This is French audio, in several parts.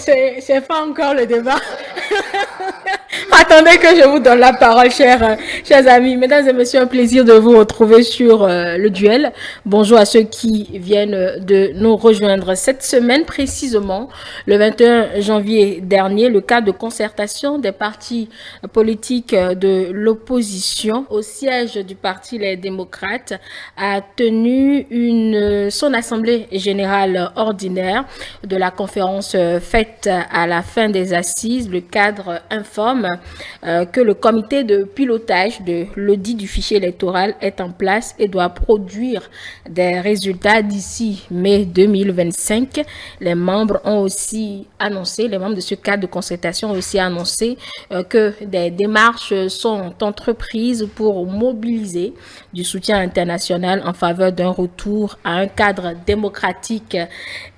c'est pas encore le débat. Attendez que je vous donne la parole, chers amis. Mesdames et messieurs, un plaisir de vous retrouver sur le duel. Bonjour à ceux qui viennent de nous rejoindre. Cette semaine, précisément, le 21 janvier dernier, le cadre de concertation des partis politiques de l'opposition au siège du Parti Les Démocrates a tenu son assemblée générale ordinaire de la conférence faite à la fin des assises. Le cadre informe que le comité de pilotage de l'audit du fichier électoral est en place et doit produire des résultats d'ici mai 2025. Les membres de ce cadre de concertation ont aussi annoncé que des démarches sont entreprises pour mobiliser du soutien international en faveur d'un retour à un cadre démocratique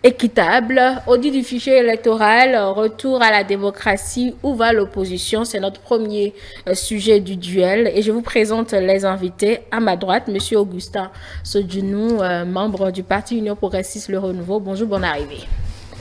équitable. Audit du fichier électoral, retour à la démocratie, où va l'opposition? C'est notre premier sujet du duel et je vous présente les invités. À ma droite, Monsieur Augustin Sodjunou, membre du Parti Union Progressiste Le Renouveau. Bonjour, bonne arrivée.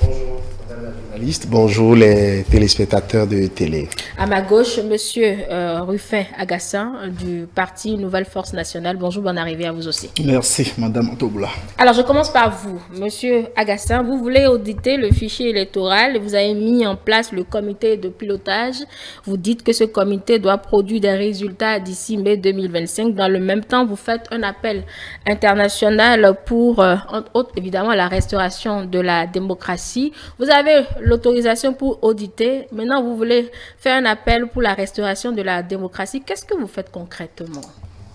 Bonjour, madame la journaliste. Bonjour les téléspectateurs de télé. À ma gauche, Monsieur Rufin Agassin du Parti Nouvelle Force Nationale. Bonjour, bonne arrivée à vous aussi. Merci, madame Antoboula. Alors, je commence par vous, Monsieur Agassin. Vous voulez auditer le fichier électoral et vous avez mis en place le comité de pilotage. Vous dites que ce comité doit produire des résultats d'ici mai 2025. Dans le même temps, vous faites un appel international pour, entre autres, évidemment, la restauration de la démocratie. Vous avez l'autorisation pour auditer. Maintenant, vous voulez faire un appel pour la restauration de la démocratie. Qu'est-ce que vous faites concrètement?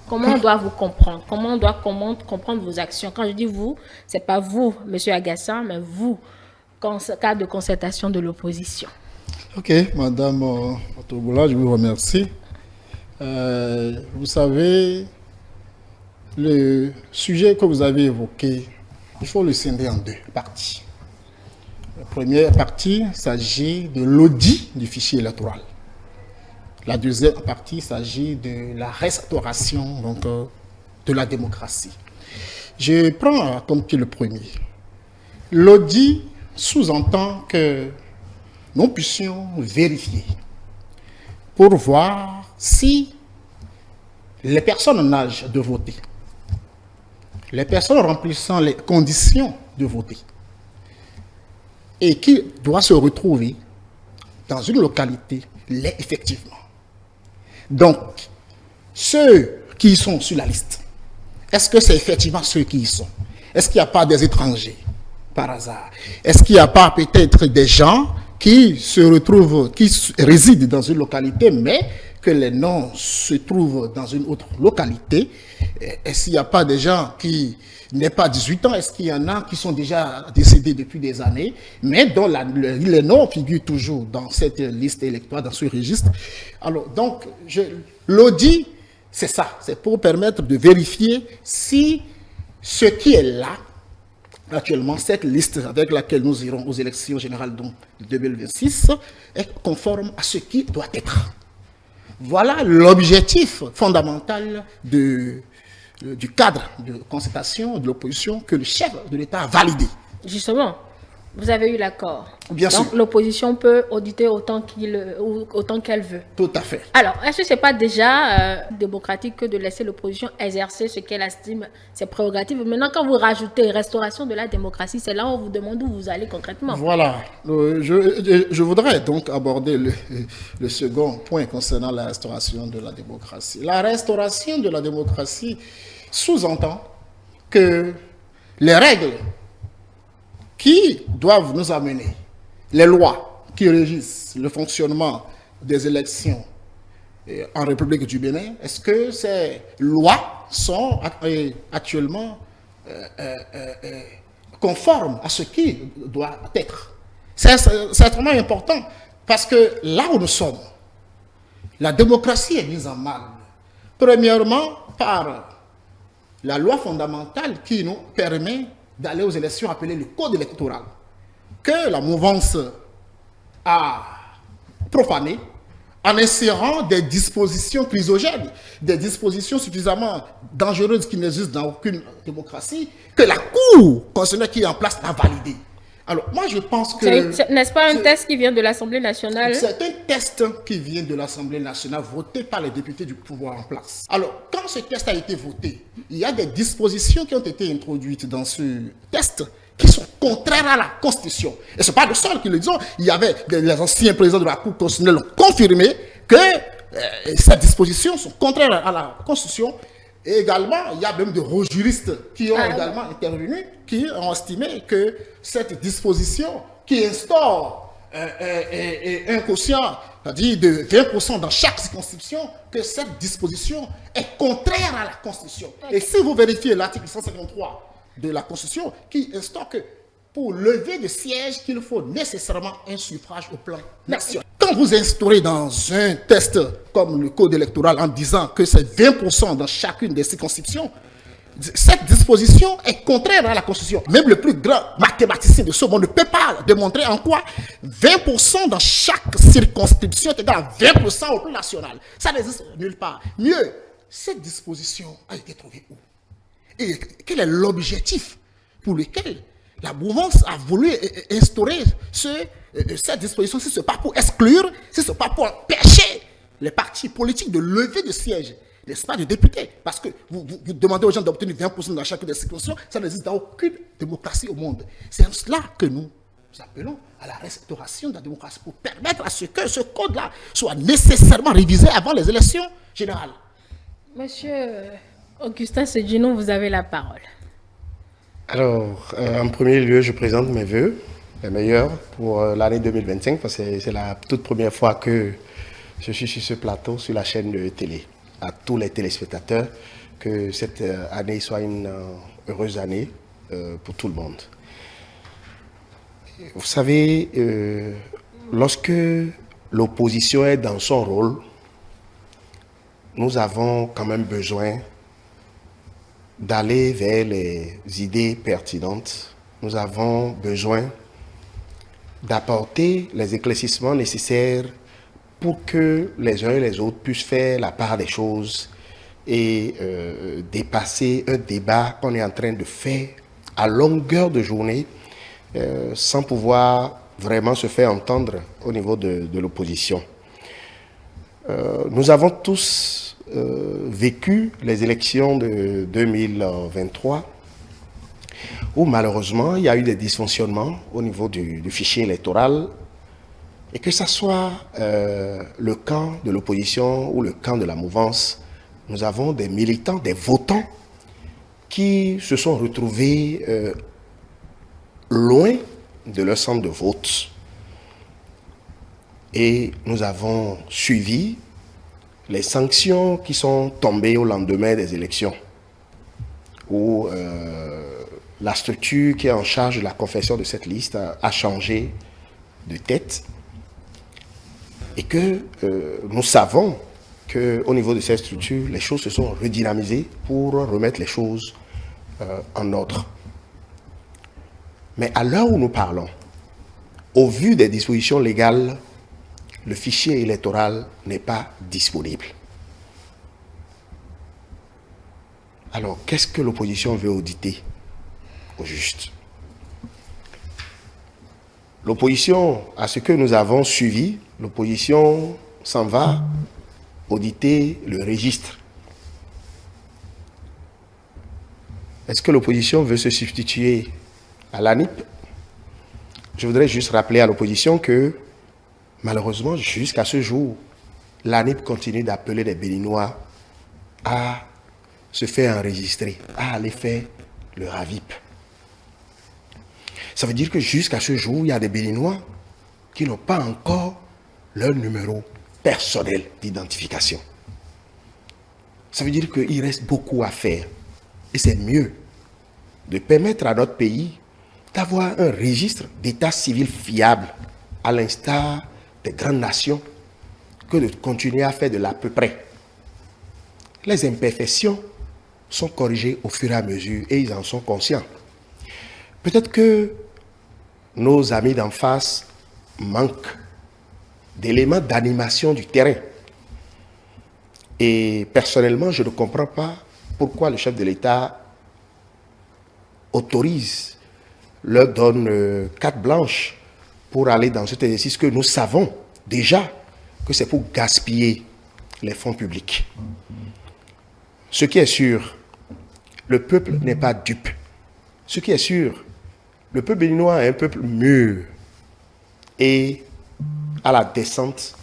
Comment on doit vous comprendre? Comment on doit comprendre vos actions? Quand je dis vous, ce n'est pas vous, M. Agassin, mais vous, cadre de concertation de l'opposition. Ok, madame Antoboula, je vous remercie. Vous savez, le sujet que vous avez évoqué, il faut le scinder en deux parties. La première partie s'agit de l'audit du fichier électoral. La deuxième partie s'agit de la restauration de la démocratie. Je prends comme pied le premier. L'audit sous-entend que nous puissions vérifier pour voir si les personnes en âge de voter, les personnes remplissant les conditions de voter, et qui doit se retrouver dans une localité, l'est effectivement. Donc, ceux qui sont sur la liste, est-ce que c'est effectivement ceux qui y sont? Est-ce qu'il n'y a pas des étrangers par hasard? Est-ce qu'il n'y a pas peut-être des gens qui se retrouvent, qui résident dans une localité, mais que les noms se trouvent dans une autre localité? Est-ce qu'il n'y a pas des gens qui n'ont pas 18 ans? Est-ce qu'il y en a qui sont déjà décédés depuis des années, mais dont les noms figurent toujours dans cette liste électorale, dans ce registre? Alors, donc, l'audit, c'est ça. C'est pour permettre de vérifier si ce qui est là, actuellement, cette liste avec laquelle nous irons aux élections générales de 2026, est conforme à ce qui doit être. Voilà l'objectif fondamental du cadre de concertation de l'opposition que le chef de l'État a validé. Justement, vous avez eu l'accord. Bien sûr. Donc, l'opposition peut auditer autant qu'elle veut. Tout à fait. Alors, est-ce que ce n'est pas déjà démocratique que de laisser l'opposition exercer ce qu'elle estime ses prérogatives? Maintenant, quand vous rajoutez restauration de la démocratie, c'est là où on vous demande où vous allez concrètement. Voilà. Je voudrais donc aborder le second point concernant la restauration de la démocratie. La restauration de la démocratie sous-entend que les règles qui doivent nous amener, les lois qui régissent le fonctionnement des élections en République du Bénin, est-ce que ces lois sont actuellement conformes à ce qui doit être? C'est extrêmement important parce que là où nous sommes, la démocratie est mise en mal. Premièrement, par la loi fondamentale qui nous permet d'aller aux élections appelées le code électoral, que la mouvance a profané en insérant des dispositions chrysogènes, des dispositions suffisamment dangereuses qui n'existent dans aucune démocratie, que la Cour constitutionnelle qui est en place a validé. Alors, moi, je pense que... N'est-ce pas un test qui vient de l'Assemblée nationale? C'est un test qui vient de l'Assemblée nationale, voté par les députés du pouvoir en place. Alors, quand ce test a été voté, il y a des dispositions qui ont été introduites dans ce test qui sont contraires à la Constitution. Et ce n'est pas le seul qui le disent. Il y avait les anciens présidents de la Cour constitutionnelle ont confirmé que ces dispositions sont contraires à la Constitution. Et également, il y a même de gros juristes qui ont également intervenu, qui ont estimé que cette disposition qui instaure un quotient, c'est-à-dire de 20% dans chaque circonscription, que cette disposition est contraire à la Constitution. Et si vous vérifiez l'article 153 de la Constitution, qui instaure que pour lever de siège, qu'il faut nécessairement un suffrage au plan national. Quand vous instaurez dans un test comme le code électoral en disant que c'est 20% dans chacune des circonscriptions, cette disposition est contraire à la Constitution. Même le plus grand mathématicien de ce monde ne peut pas démontrer en quoi 20% dans chaque circonscription est égal à 20% au plan national. Ça n'existe nulle part. Mieux, cette disposition a été trouvée où? Et quel est l'objectif pour lequel la mouvance a voulu instaurer cette disposition, si ce n'est pas pour exclure, si ce n'est pas pour empêcher les partis politiques de lever de sièges, n'est-ce pas, de députés. Parce que vous demandez aux gens d'obtenir 20% dans chacune des circonscriptions, ça n'existe dans aucune démocratie au monde. C'est en cela que nous appelons à la restauration de la démocratie pour permettre à ce que ce code-là soit nécessairement révisé avant les élections générales. Monsieur Augustin Sedjinou, vous avez la parole. Alors, en premier lieu, je présente mes voeux, les meilleurs pour l'année 2025, parce que c'est la toute première fois que je suis sur ce plateau, sur la chaîne de télé. À tous les téléspectateurs, que cette année soit une heureuse année pour tout le monde. Vous savez, lorsque l'opposition est dans son rôle, nous avons quand même besoin d'aller vers les idées pertinentes. Nous avons besoin d'apporter les éclaircissements nécessaires pour que les uns et les autres puissent faire la part des choses et dépasser un débat qu'on est en train de faire à longueur de journée sans pouvoir vraiment se faire entendre au niveau de l'opposition. Nous avons tous vécu les élections de 2023 où malheureusement il y a eu des dysfonctionnements au niveau du fichier électoral et que ce soit le camp de l'opposition ou le camp de la mouvance, nous avons des militants, des votants qui se sont retrouvés loin de leur centre de vote. Et nous avons suivi les sanctions qui sont tombées au lendemain des élections, où la structure qui est en charge de la confection de cette liste a changé de tête et que nous savons qu'au niveau de cette structure, les choses se sont redynamisées pour remettre les choses en ordre. Mais à l'heure où nous parlons, au vu des dispositions légales, le fichier électoral n'est pas disponible. Alors, qu'est-ce que l'opposition veut auditer au juste? L'opposition, à ce que nous avons suivi, l'opposition s'en va auditer le registre. Est-ce que l'opposition veut se substituer à l'ANIP? Je voudrais juste rappeler à l'opposition que malheureusement, jusqu'à ce jour, l'ANIP continue d'appeler les Béninois à se faire enregistrer, à aller faire le RAVIP. Ça veut dire que jusqu'à ce jour, il y a des Béninois qui n'ont pas encore leur numéro personnel d'identification. Ça veut dire qu'il reste beaucoup à faire. Et c'est mieux de permettre à notre pays d'avoir un registre d'état civil fiable, à l'instar des grandes nations, que de continuer à faire de l'à peu près. Les imperfections sont corrigées au fur et à mesure et ils en sont conscients. Peut-être que nos amis d'en face manquent d'éléments d'animation du terrain. Et personnellement, je ne comprends pas pourquoi le chef de l'État autorise leur donne carte blanche pour aller dans cet exercice que nous savons déjà que c'est pour gaspiller les fonds publics. Ce qui est sûr, le peuple n'est pas dupe. Ce qui est sûr, le peuple béninois est un peuple mûr. Et à la descente,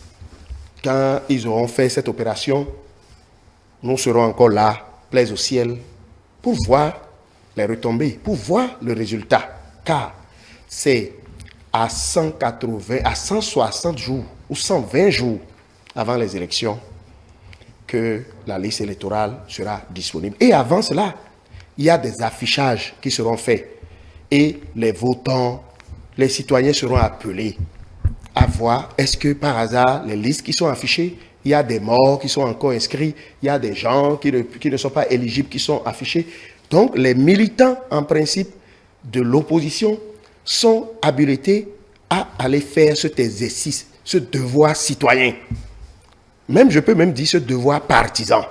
quand ils auront fait cette opération, nous serons encore là, plaise au ciel, pour voir les retombées, pour voir le résultat. Car c'est à 180, à 160 jours ou 120 jours avant les élections que la liste électorale sera disponible. Et avant cela, il y a des affichages qui seront faits. Et les votants, les citoyens seront appelés à voir est-ce que par hasard, les listes qui sont affichées, il y a des morts qui sont encore inscrits, il y a des gens qui ne sont pas éligibles qui sont affichés. Donc, les militants, en principe, de l'opposition sont habilités à aller faire cet exercice, ce devoir citoyen. Même, je peux même dire ce devoir partisan.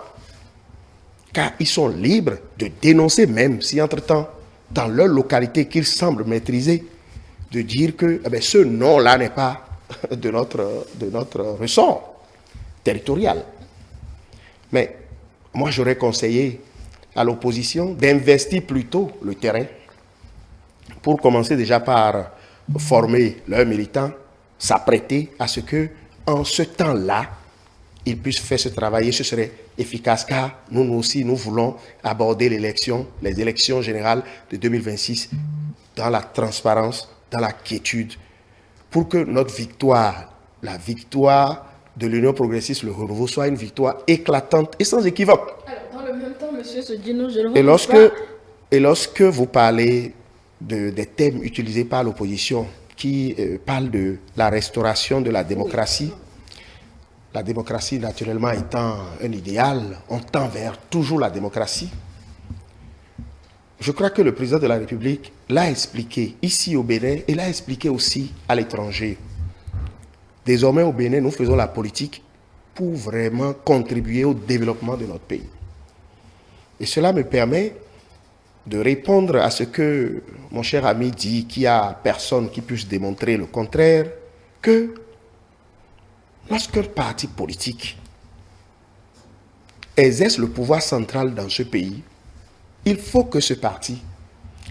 Car ils sont libres de dénoncer, même si entre-temps, dans leur localité qu'ils semblent maîtriser, de dire que ce nom-là n'est pas de notre ressort territorial. Mais moi, j'aurais conseillé à l'opposition d'investir plutôt le terrain pour commencer déjà par former leurs militants, s'apprêter à ce que, en ce temps-là, ils puissent faire ce travail et ce serait efficace car nous aussi, nous voulons aborder les élections générales de 2026 dans la transparence, dans la quiétude, pour que notre victoire, la victoire de l'Union progressiste, le renouveau, soit une victoire éclatante et sans équivoque. Alors, dans le même temps, M. Sodino, je ne Et vois pas... lorsque vous parlez des thèmes utilisés par l'opposition qui parlent de la restauration de la démocratie, la démocratie naturellement étant un idéal, on tend vers toujours la démocratie. Je crois que le président de la République l'a expliqué ici au Bénin et l'a expliqué aussi à l'étranger. Désormais au Bénin, nous faisons la politique pour vraiment contribuer au développement de notre pays. Et cela me permet de répondre à ce que mon cher ami dit, qu'il n'y a personne qui puisse démontrer le contraire, que lorsqu'un parti politique exerce le pouvoir central dans ce pays, il faut que ce parti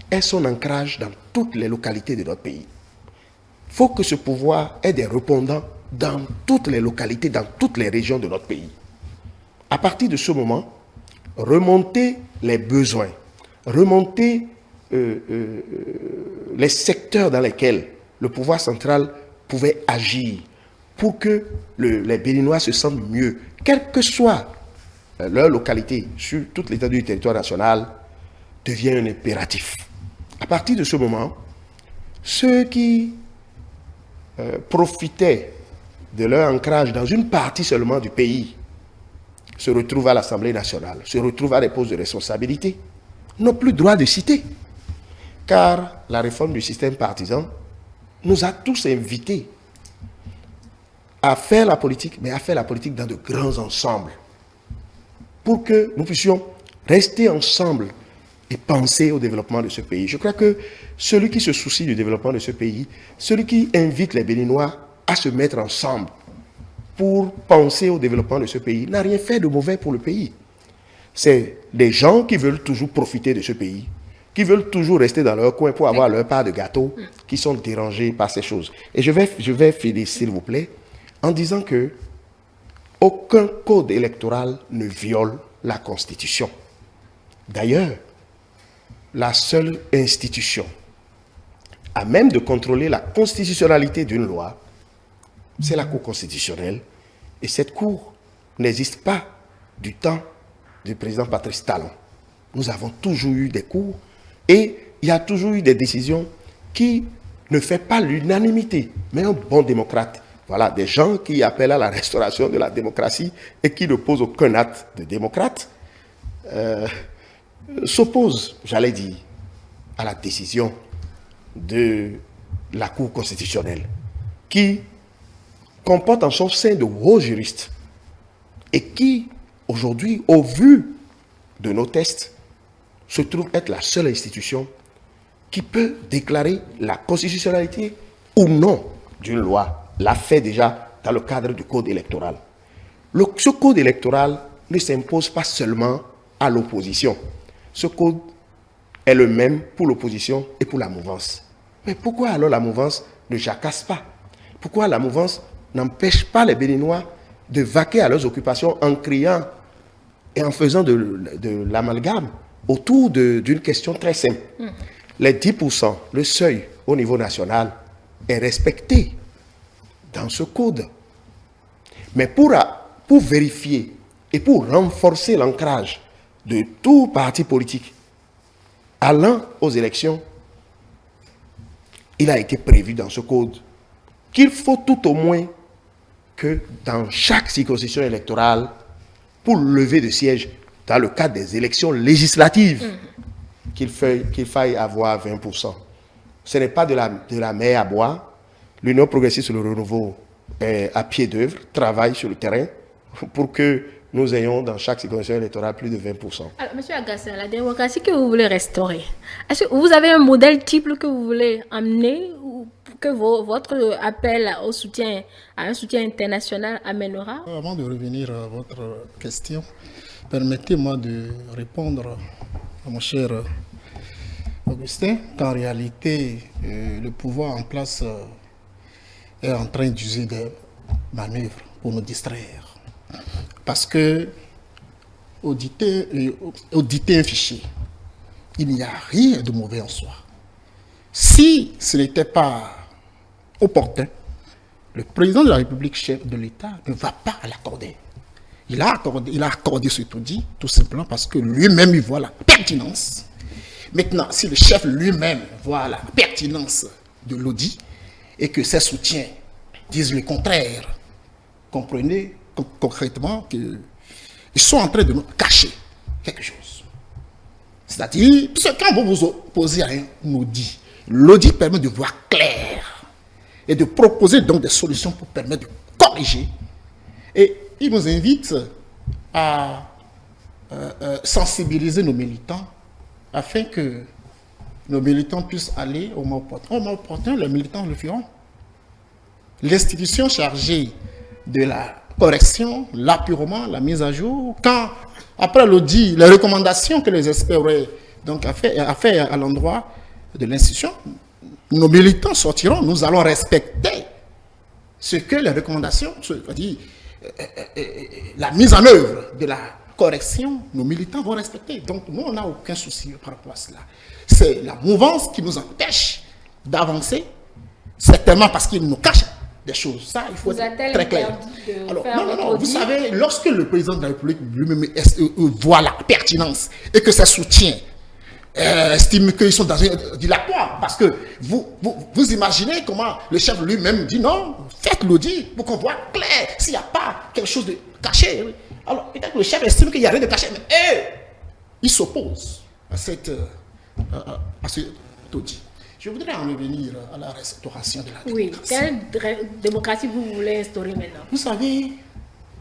ait son ancrage dans toutes les localités de notre pays. Il faut que ce pouvoir ait des répondants dans toutes les localités, dans toutes les régions de notre pays. À partir de ce moment, remonter les besoins, remonter les secteurs dans lesquels le pouvoir central pouvait agir pour que les Béninois se sentent mieux, quelle que soit leur localité sur toute l'étendue du territoire national, devient un impératif. À partir de ce moment, ceux qui profitaient de leur ancrage dans une partie seulement du pays se retrouvent à l'Assemblée nationale, se retrouvent à des postes de responsabilité, n'ont plus droit de citer. Car la réforme du système partisan nous a tous invités à faire la politique, mais à faire la politique dans de grands ensembles, pour que nous puissions rester ensemble et penser au développement de ce pays. Je crois que celui qui se soucie du développement de ce pays, celui qui invite les Béninois à se mettre ensemble pour penser au développement de ce pays, n'a rien fait de mauvais pour le pays. C'est des gens qui veulent toujours profiter de ce pays, qui veulent toujours rester dans leur coin pour avoir leur part de gâteau, qui sont dérangés par ces choses. Et je vais finir, s'il vous plaît, en disant que aucun code électoral ne viole la Constitution. D'ailleurs, la seule institution à même de contrôler la constitutionnalité d'une loi, c'est la Cour constitutionnelle. Et cette Cour n'existe pas du temps du président Patrice Talon. Nous avons toujours eu des cours et il y a toujours eu des décisions qui ne font pas l'unanimité. Mais un bon démocrate, voilà, des gens qui appellent à la restauration de la démocratie et qui ne posent aucun acte de démocrate, s'opposent, j'allais dire, à la décision de la Cour constitutionnelle, qui comporte en son sein de hauts juristes et qui, aujourd'hui, au vu de nos tests, se trouve être la seule institution qui peut déclarer la constitutionnalité ou non d'une loi l'a fait déjà dans le cadre du code électoral. Ce code électoral ne s'impose pas seulement à l'opposition. Ce code est le même pour l'opposition et pour la mouvance. Mais pourquoi alors la mouvance ne jacasse pas? Pourquoi la mouvance n'empêche pas les Béninois de vaquer à leurs occupations en criant et en faisant de l'amalgame autour d'une question très simple? Les 10%, le seuil au niveau national est respecté dans ce code. Mais pour vérifier et pour renforcer l'ancrage de tout parti politique allant aux élections, il a été prévu dans ce code qu'il faut tout au moins que dans chaque circonscription électorale, pour lever de siège dans le cadre des élections législatives, qu'il faille avoir 20%. Ce n'est pas de la mer à boire. L'Union progressiste sur le renouveau est à pied d'œuvre, travaille sur le terrain pour que nous ayons dans chaque circonscription électorale plus de 20%. Alors, M. Agassin, la démocratie que vous voulez restaurer, est-ce que vous avez un modèle type que vous voulez amener ou que votre appel à un soutien international amènera? Avant de revenir à votre question, permettez-moi de répondre à mon cher Augustin qu'en réalité, le pouvoir en place est en train d'user des manœuvres pour nous distraire. Parce que auditer un fichier, il n'y a rien de mauvais en soi. Si ce n'était pas opportun, le président de la République, chef de l'État, ne va pas l'accorder. Il a accordé ce audit tout simplement parce que lui-même il voit la pertinence. Maintenant, si le chef lui-même voit la pertinence de l'audit et que ses soutiens disent le contraire, comprenez concrètement qu'ils sont en train de nous cacher quelque chose. C'est-à-dire, quand vous vous opposez à un audit, l'audit permet de voir clair et de proposer donc des solutions pour permettre de corriger. Et il nous invite à sensibiliser nos militants afin que nos militants puissent aller au moment opportun. Au moment opportun, les militants le feront. L'institution chargée de la correction, l'appurement, la mise à jour, quand, après l'audit, les recommandations que les experts auraient donc fait à l'endroit de l'institution, nos militants sortiront, nous allons respecter ce que les recommandations, c'est-à-dire la mise en œuvre de la correction, nos militants vont respecter. Donc nous, on n'a aucun souci par rapport à cela. C'est la mouvance qui nous empêche d'avancer, certainement parce qu'il nous cache des choses. Ça, il faut être très clair. Alors, non, vous savez, lorsque le président de la République lui-même voit la pertinence et que ses soutiens estiment qu'ils sont dans un dilatoire, parce que vous imaginez comment le chef lui-même dit non, faites l'audit pour qu'on voit clair s'il n'y a pas quelque chose de caché. Alors, peut-être que le chef estime qu'il n'y a rien de caché, mais il s'oppose à cet audit. Je voudrais en revenir à la restauration de la démocratie. Oui, quelle démocratie vous voulez instaurer maintenant? Vous savez...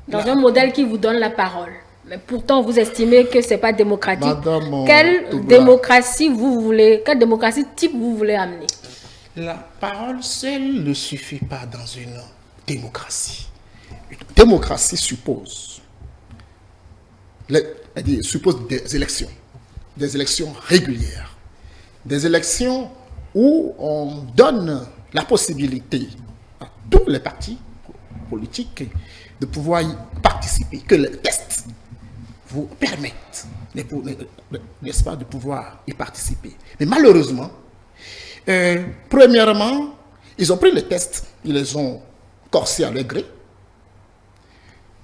Dans un modèle qui vous donne la parole. Mais pourtant, vous estimez que ce n'est pas démocratique. Quelle démocratie quelle démocratie type vous voulez amener? La parole seule ne suffit pas dans une démocratie. Une démocratie suppose des élections régulières, des élections où on donne la possibilité à tous les partis politiques de pouvoir y participer, que les tests vous permettent, n'est-ce pas, de pouvoir y participer. Mais malheureusement, premièrement, ils ont pris les tests, ils les ont corsés à leur gré,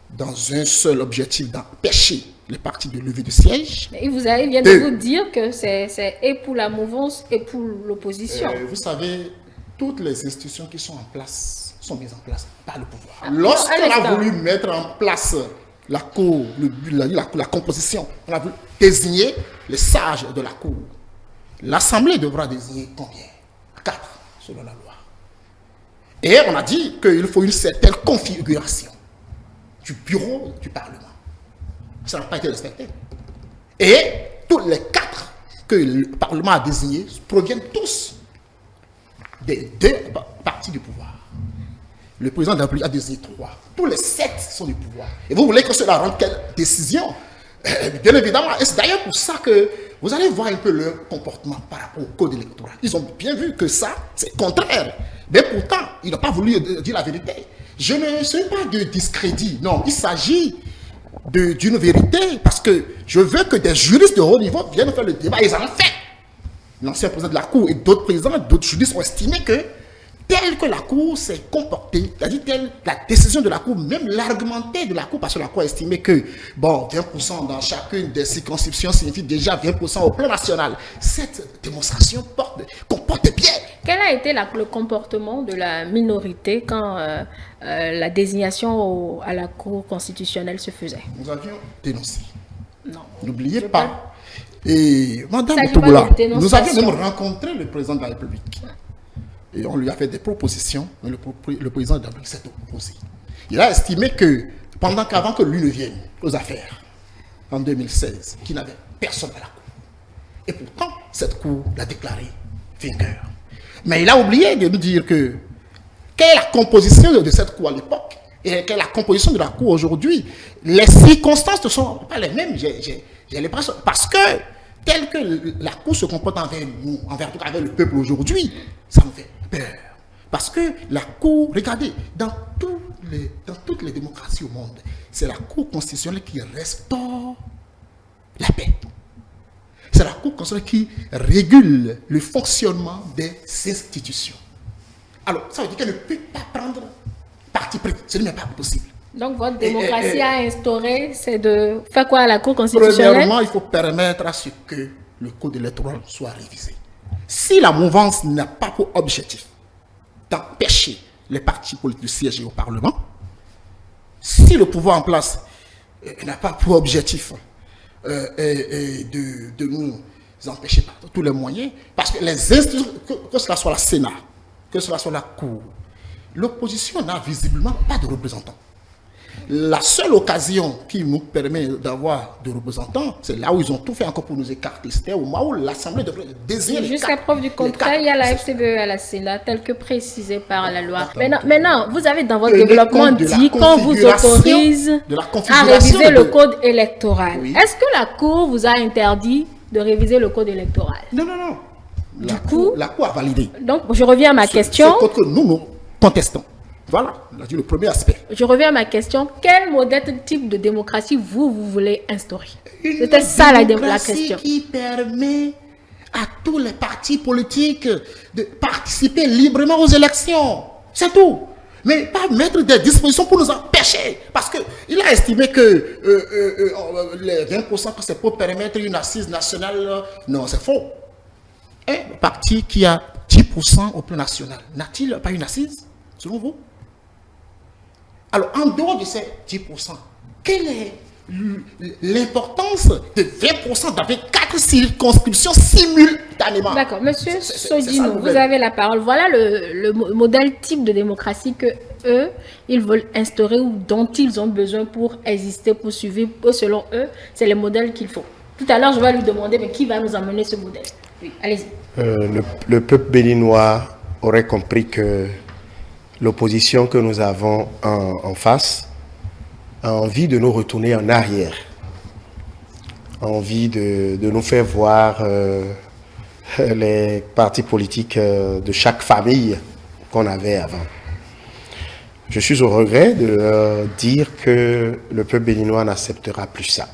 dans un seul objectif d'empêcher les partis de lever de siège. Mais il vient de vous dire que c'est et pour la mouvance et pour l'opposition. Vous savez, toutes les institutions qui sont en place sont mises en place par le pouvoir. Lorsqu'on a voulu mettre en place la cour, la composition, on a voulu désigner les sages de la cour. L'Assemblée devra désigner combien? 4, selon la loi. Et on a dit qu'il faut une certaine configuration du bureau du Parlement. Ça n'a pas été respecté. Et tous les 4 que le Parlement a désignés proviennent tous des 2 partis du pouvoir. Le président de la République a désigné 3. Tous les 7 sont du pouvoir. Et vous voulez que cela rende quelle décision? Bien évidemment. Et c'est d'ailleurs pour ça que vous allez voir un peu leur comportement par rapport au code électoral. Ils ont bien vu que ça, c'est contraire. Mais pourtant, il n'a pas voulu dire la vérité. Je ne suis pas de discrédit. Non, il s'agit d'une vérité parce que je veux que des juristes de haut niveau viennent faire le débat. Ils en ont fait. L'ancien président de la Cour et d'autres présidents, d'autres juristes ont estimé que tel que la Cour s'est comportée, c'est-à-dire telle la décision de la Cour, même l'argumentaire de la Cour, parce que la Cour a estimé que, bon, 20% dans chacune des circonscriptions signifie déjà 20% au plan national. Cette démonstration comporte bien. Quel a été le comportement de la minorité quand la désignation à la Cour constitutionnelle se faisait? Nous avions dénoncé. Non. N'oubliez pas. Et Madame Ça dit Togola, pas de nous avions dénonciation. même rencontré le président de la République. Et on lui a fait des propositions, mais le président de la République s'est opposé. Il a estimé que, qu'avant que lui ne vienne aux affaires, en 2016, qu'il n'avait personne à la Cour. Et pourtant, cette Cour l'a déclaré vainqueur. Mais il a oublié de nous dire que, quelle est la composition de cette Cour à l'époque et quelle est la composition de la Cour aujourd'hui. Les circonstances ne sont pas les mêmes, j'ai l'impression. Parce que, tel que la Cour se comporte envers nous, envers le peuple aujourd'hui, ça nous fait peur. Parce que la Cour, regardez, dans toutes les démocraties au monde, c'est la Cour constitutionnelle qui restaure la paix. C'est la Cour constitutionnelle qui régule le fonctionnement des institutions. Alors, ça veut dire qu'elle ne peut pas prendre parti pris. Ce n'est même pas possible. Donc, votre démocratie a instauré, c'est de faire quoi à la Cour constitutionnelle? Premièrement, il faut permettre à ce que le code électoral soit révisé. Si la mouvance n'a pas pour objectif d'empêcher les partis politiques de siéger au Parlement, si le pouvoir en place n'a pas pour objectif de nous empêcher par tous les moyens, parce que les institutions, que cela soit la Sénat, que cela soit la Cour, l'opposition n'a visiblement pas de représentants. La seule occasion qui nous permet d'avoir des représentants, c'est là où ils ont tout fait encore pour nous écarter. C'était au moment où l'Assemblée devrait désigner les Jusqu'à preuve du contraire, il y a la FCBE à la Sénat, tel que précisé par la loi. Maintenant, vous avez dans votre développement dit qu'on vous autorise à réviser le code électoral. Oui. Est-ce que la Cour vous a interdit de réviser le code électoral? Non. La Cour a validé. Donc, je reviens à ma question. Ce que nous contestons. Voilà, le premier aspect. Je reviens à ma question. Quel modèle type de démocratie vous voulez instaurer? C'était ça la question. Qui permet à tous les partis politiques de participer librement aux élections. C'est tout. Mais pas mettre des dispositions pour nous empêcher. Parce qu'il a estimé que les 20% que c'est pour permettre une assise nationale. Non, c'est faux. Un parti qui a 10% au plan national, n'a-t-il pas une assise, selon vous? Alors, en dehors de ces 10%, quelle est l'importance de 20% dans 4 circonscriptions simultanément? D'accord. Monsieur Sodino, vous avez la parole. Voilà le modèle type de démocratie que eux, ils veulent instaurer ou dont ils ont besoin pour exister, pour survivre. Selon eux, c'est le modèle qu'il faut. Tout à l'heure, je vais lui demander, mais qui va nous amener ce modèle? Oui, allez-y. Le peuple béninois aurait compris que l'opposition que nous avons en face a envie de nous retourner en arrière, a envie de nous faire voir les partis politiques de chaque famille qu'on avait avant. Je suis au regret de dire que le peuple béninois n'acceptera plus ça.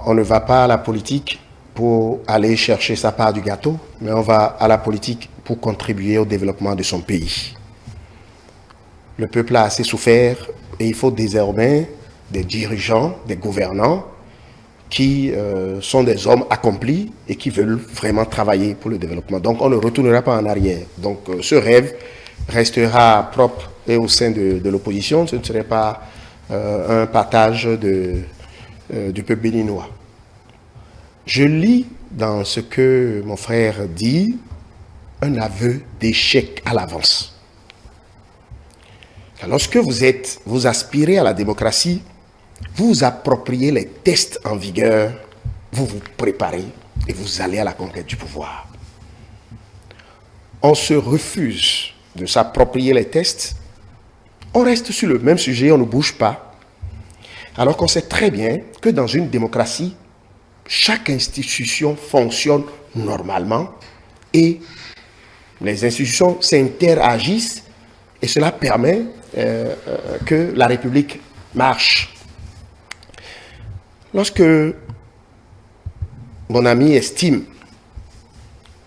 On ne va pas à la politique pour aller chercher sa part du gâteau, mais on va à la politique pour contribuer au développement de son pays. Le peuple a assez souffert et il faut désormais des dirigeants, des gouvernants qui sont des hommes accomplis et qui veulent vraiment travailler pour le développement. Donc on ne retournera pas en arrière. Donc ce rêve restera propre et au sein de l'opposition. Ce ne serait pas un partage du peuple béninois. Je lis dans ce que mon frère dit un aveu d'échec à l'avance. Lorsque vous aspirez à la démocratie, vous vous appropriez les tests en vigueur, vous vous préparez et vous allez à la conquête du pouvoir. On se refuse de s'approprier les tests, on reste sur le même sujet, on ne bouge pas, alors qu'on sait très bien que dans une démocratie, chaque institution fonctionne normalement et les institutions s'interagissent et cela permet que la République marche. Lorsque mon ami estime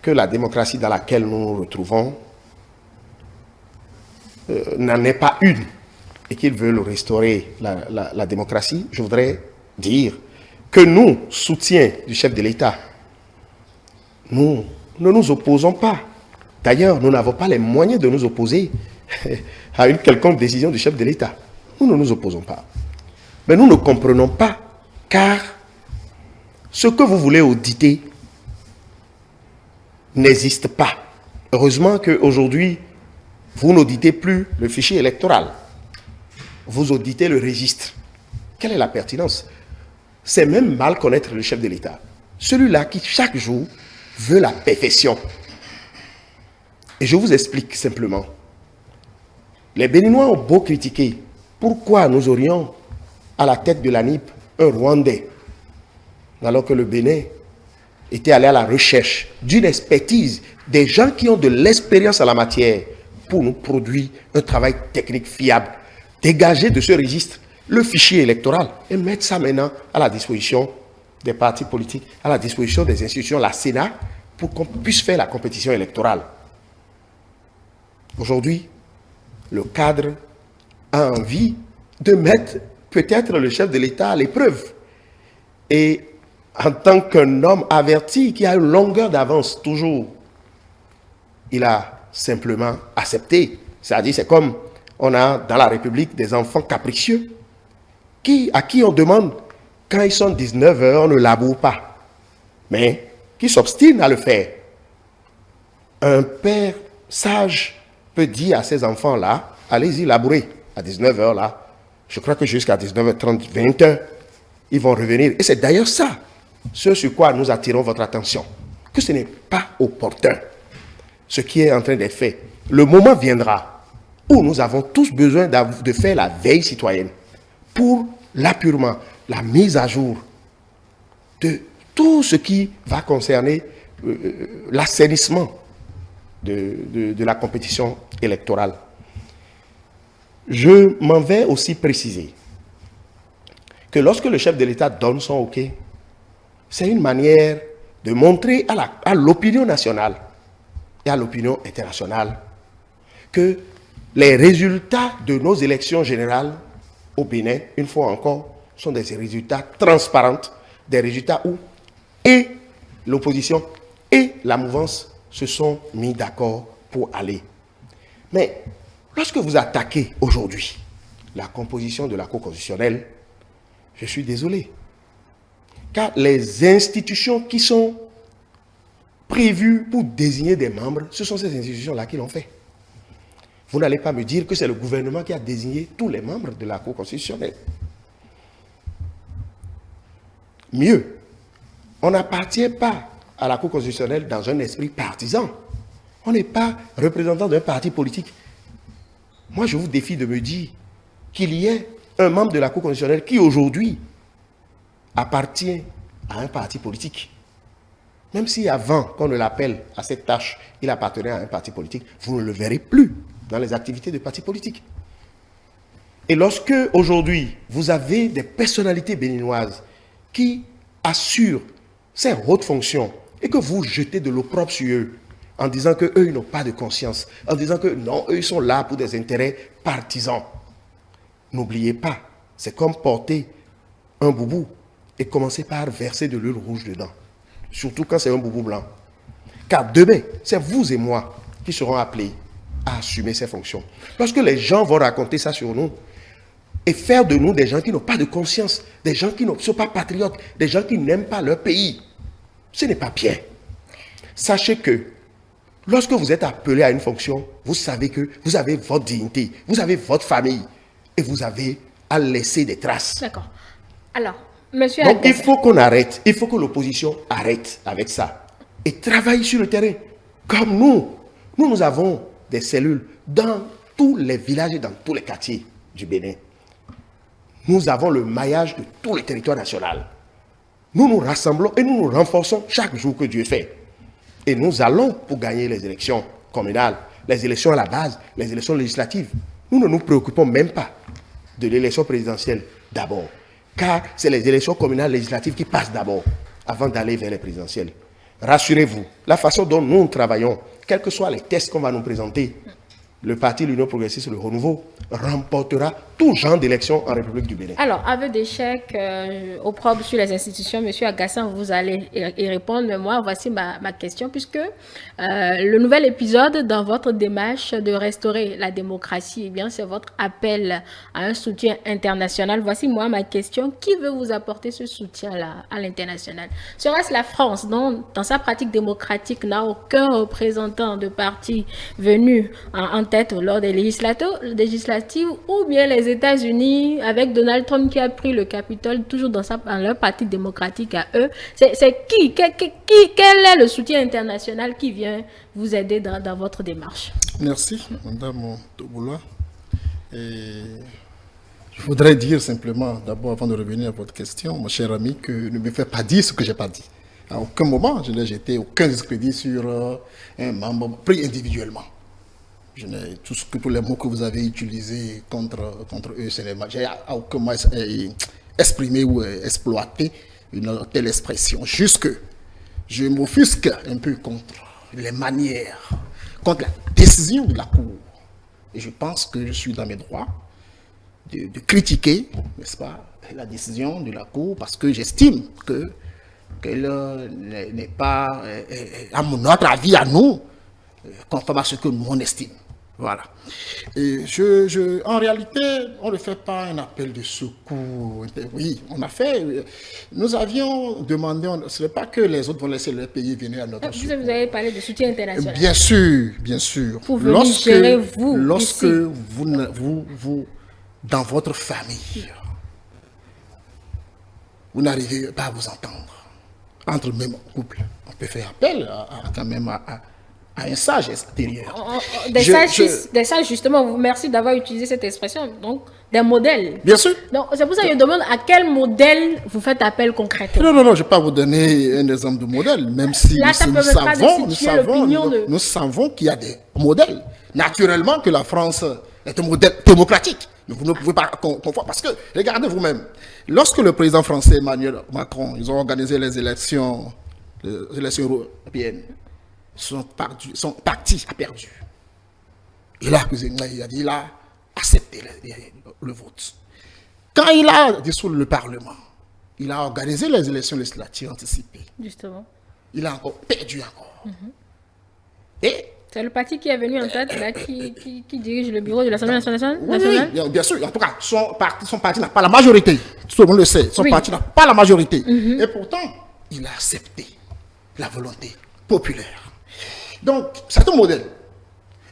que la démocratie dans laquelle nous nous retrouvons n'en est pas une et qu'ils veulent restaurer la démocratie, je voudrais dire que nous, soutiens du chef de l'État, nous ne nous opposons pas. D'ailleurs, nous n'avons pas les moyens de nous opposer à une quelconque décision du chef de l'État. Nous ne nous opposons pas. Mais nous ne comprenons pas, car ce que vous voulez auditer n'existe pas. Heureusement qu'aujourd'hui, vous n'auditez plus le fichier électoral. Vous auditez le registre. Quelle est la pertinence? C'est même mal connaître le chef de l'État. Celui-là qui, chaque jour, veut la perfection. Et je vous explique simplement. Les Béninois ont beau critiquer. Pourquoi nous aurions à la tête de l'ANIP un Rwandais, alors que le Bénin était allé à la recherche d'une expertise, des gens qui ont de l'expérience en la matière pour nous produire un travail technique fiable, dégager de ce registre le fichier électoral et mettre ça maintenant à la disposition des partis politiques, à la disposition des institutions, la Sénat, pour qu'on puisse faire la compétition électorale. Aujourd'hui, le cadre a envie de mettre peut-être le chef de l'État à l'épreuve. Et en tant qu'un homme averti qui a une longueur d'avance toujours, il a simplement accepté. C'est-à-dire, c'est comme on a dans la République des enfants capricieux à qui on demande, quand ils sont 19 heures, on ne laboure pas, mais qui s'obstinent à le faire. Un père sage peut dire à ses enfants-là, allez-y labourer à 19 heures là. Je crois que jusqu'à 19h30, 20h, ils vont revenir. Et c'est d'ailleurs ça, ce sur quoi nous attirons votre attention, que ce n'est pas opportun, ce qui est en train d'être fait. Le moment viendra où nous avons tous besoin de faire la veille citoyenne pour l'appurement, la mise à jour de tout ce qui va concerner l'assainissement de la compétition électorale. Je m'en vais aussi préciser que lorsque le chef de l'État donne son OK, c'est une manière de montrer à l'opinion nationale et à l'opinion internationale que les résultats de nos élections générales au Bénin, une fois encore, sont des résultats transparents, des résultats où et l'opposition et la mouvance se sont mis d'accord pour aller. Mais lorsque vous attaquez aujourd'hui la composition de la Cour constitutionnelle, je suis désolé. Car les institutions qui sont prévues pour désigner des membres, ce sont ces institutions-là qui l'ont fait. Vous n'allez pas me dire que c'est le gouvernement qui a désigné tous les membres de la Cour constitutionnelle. Mieux, on n'appartient pas à la Cour constitutionnelle dans un esprit partisan. On n'est pas représentant d'un parti politique. Moi, je vous défie de me dire qu'il y ait un membre de la Cour constitutionnelle qui, aujourd'hui, appartient à un parti politique. Même si avant qu'on ne l'appelle à cette tâche, il appartenait à un parti politique, vous ne le verrez plus dans les activités de partis politiques. Et lorsque, aujourd'hui, vous avez des personnalités béninoises qui assurent ces hautes fonctions et que vous jetez de l'opprobre sur eux, en disant qu'eux, ils n'ont pas de conscience, en disant que non, eux, ils sont là pour des intérêts partisans. N'oubliez pas, c'est comme porter un boubou et commencer par verser de l'huile rouge dedans. Surtout quand c'est un boubou blanc. Car demain, c'est vous et moi qui serons appelés à assumer ces fonctions. Lorsque les gens vont raconter ça sur nous et faire de nous des gens qui n'ont pas de conscience, des gens qui ne sont pas patriotes, des gens qui n'aiment pas leur pays, ce n'est pas bien. Sachez que lorsque vous êtes appelé à une fonction, vous savez que vous avez votre dignité, vous avez votre famille et vous avez à laisser des traces. D'accord. Alors, Monsieur Donc il Agassan. faut qu'on arrête, il faut que l'opposition arrête avec ça et travaille sur le terrain. Comme nous avons des cellules dans tous les villages et dans tous les quartiers du Bénin. Nous avons le maillage de tout le territoire national. Nous nous rassemblons et nous nous renforçons chaque jour que Dieu fait. Et nous allons pour gagner les élections communales, les élections à la base, les élections législatives. Nous ne nous préoccupons même pas de l'élection présidentielle d'abord. Car c'est les élections communales législatives qui passent d'abord, avant d'aller vers les présidentielles. Rassurez-vous, la façon dont nous travaillons, quels que soient les tests qu'on va nous présenter, le parti L'Union Progressiste, le Renouveau, remportera tout genre d'élections en République du Bénin. Alors, avec d'échecs opprobre sur les institutions, M. Agassan, vous allez y répondre. Mais moi, voici ma question, puisque le nouvel épisode dans votre démarche de restaurer la démocratie, eh bien, c'est votre appel à un soutien international. Voici moi ma question. Qui veut vous apporter ce soutien-là à l'international? Serait-ce la France, dont, dans sa pratique démocratique, n'a aucun représentant de parti venu en tête lors des législatives, ou bien les États-Unis avec Donald Trump qui a pris le Capitole toujours dans leur parti démocratique à eux? C'est qui? Quel est le soutien international qui vient vous aider dans votre démarche? Merci, Madame Toboula. Et je voudrais dire simplement, d'abord, avant de revenir à votre question, mon cher ami, que ne me faites pas dire ce que je n'ai pas dit. À aucun moment, je n'ai jeté aucun discrédit sur un membre pris individuellement. Tous les mots que vous avez utilisés contre eux, j'ai à aucun moment exprimé ou exploité une telle expression. Juste que je m'offusque un peu contre les manières, contre la décision de la Cour. Et je pense que je suis dans mes droits de critiquer, n'est-ce pas, la décision de la Cour, parce que j'estime qu'elle n'est pas, à notre avis, à nous, conforme à ce que nous on estime. Voilà. Et en réalité, on ne fait pas un appel de secours. Oui, on a fait. Nous avions demandé, ce n'est pas que les autres vont laisser leur pays venir à notre secours. Vous avez parlé de soutien international. Bien sûr, bien sûr. Pour venir gérer lorsque vous, dans votre famille, vous n'arrivez pas à vous entendre, entre le même couple, on peut faire appel quand même à un sage extérieur. Des sages, justement, merci d'avoir utilisé cette expression, donc des modèles. Bien sûr. Donc, c'est pour ça que je demande à quel modèle vous faites appel concrètement. Non, je ne vais pas vous donner un exemple de modèle, même si là, nous savons qu'il y a des modèles. Naturellement que la France est un modèle démocratique. Vous ne pouvez pas confondre, parce que, regardez vous-même, lorsque le président français Emmanuel Macron, ils ont organisé les élections européennes, son parti a perdu. Il a accepté le vote. Quand il a dissous le Parlement, il a organisé les élections législatives anticipées. Justement. Il a encore perdu encore. Et c'est le parti qui est venu en tête, là, qui dirige le bureau de l'Assemblée nationale. Oui, bien sûr. En tout cas, son parti n'a pas la majorité. Tout le monde le sait. Son parti n'a pas la majorité. Et pourtant, il a accepté la volonté populaire. Donc, c'est un modèle.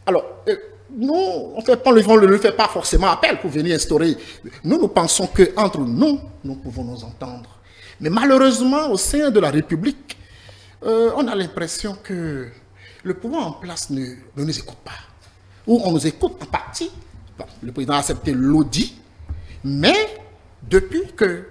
Alors, nous, on ne le fait pas forcément appel pour venir instaurer. Nous pensons qu'entre nous pouvons nous entendre. Mais malheureusement, au sein de la République, on a l'impression que le pouvoir en place ne nous écoute pas. Ou on nous écoute en partie. Bon, le président a accepté l'audit, mais depuis que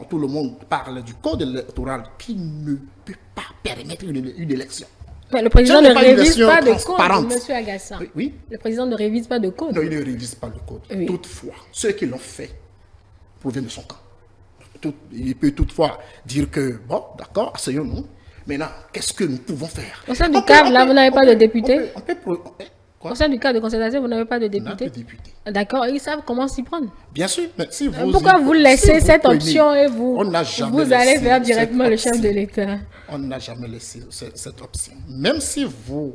tout le monde parle du code électoral qui ne peut pas permettre une élection. Mais le président ne révise pas de code, M. Agassan. Oui. Le président ne révise pas de code. Non, il ne révise pas le code. Oui. Toutefois, ceux qui l'ont fait proviennent de son camp. Il peut toutefois dire que, bon, d'accord, asseyons-nous. Maintenant, qu'est-ce que nous pouvons faire? Au sein du cadre, là, vous n'avez pas de député? Quoi? Au sein du cadre de concertation, vous n'avez pas de député? On n'a pas de député. D'accord, ils savent comment s'y prendre. Bien sûr, mais si vous... Pourquoi vous laissez cette option et vous allez vers directement le chef de l'État? On n'a jamais laissé cette option. Même si vous